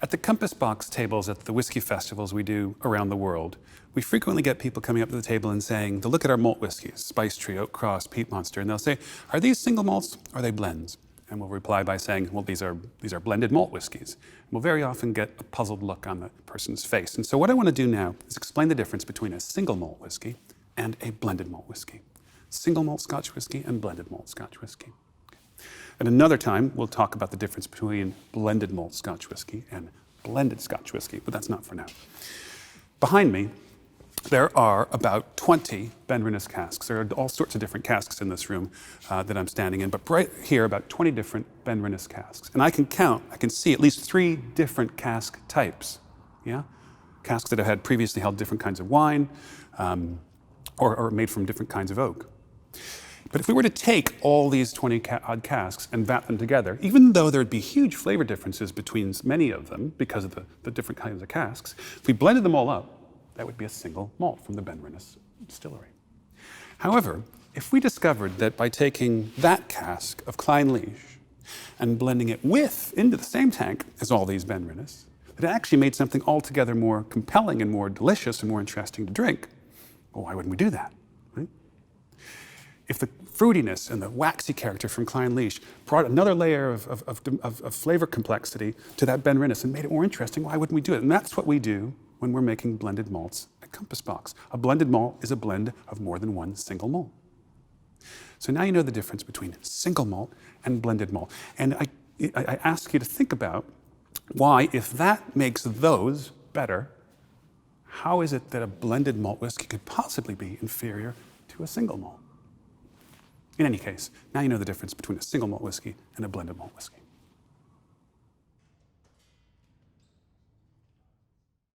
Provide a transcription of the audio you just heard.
At the compass box tables at the whiskey festivals we do around the world, we frequently get people coming up to the table and saying, they'll look at our malt whiskeys, Spice Tree, Oak Cross, Peat Monster, and they'll say, are these single malts or are they blends? And we'll reply by saying, well, these are blended malt whiskeys. And we'll very often get a puzzled look on the person's face. And so what I want to do now is explain the difference between a single malt whiskey and a blended malt whiskey. Single malt Scotch whiskey and blended malt Scotch whiskey. At another time, we'll talk about the difference between blended malt Scotch whiskey and blended Scotch whiskey, but that's not for now. Behind me, there are about 20 Benrinnes casks. There are all sorts of different casks in this room that I'm standing in, but right here, about 20 different Benrinnes casks. And I can see at least 3 different cask types, yeah? Casks that have had previously held different kinds of wine or made from different kinds of oak. But if we were to take all these 20-odd casks and vat them together, even though there'd be huge flavor differences between many of them because of the different kinds of casks, if we blended them all up, that would be a single malt from the Benrinnes distillery. However, if we discovered that by taking that cask of Clynelish and blending it into the same tank as all these Benrinnes, that it actually made something altogether more compelling and more delicious and more interesting to drink, well, why wouldn't we do that? If the fruitiness and the waxy character from Clynelish brought another layer of flavor complexity to that Benrinnes and made it more interesting, why wouldn't we do it? And that's what we do when we're making blended malts at Compass Box. A blended malt is a blend of more than one single malt. So now you know the difference between single malt and blended malt. And I ask you to think about why, if that makes those better, how is it that a blended malt whiskey could possibly be inferior to a single malt? In any case, now you know the difference between a single malt whiskey and a blended malt whiskey.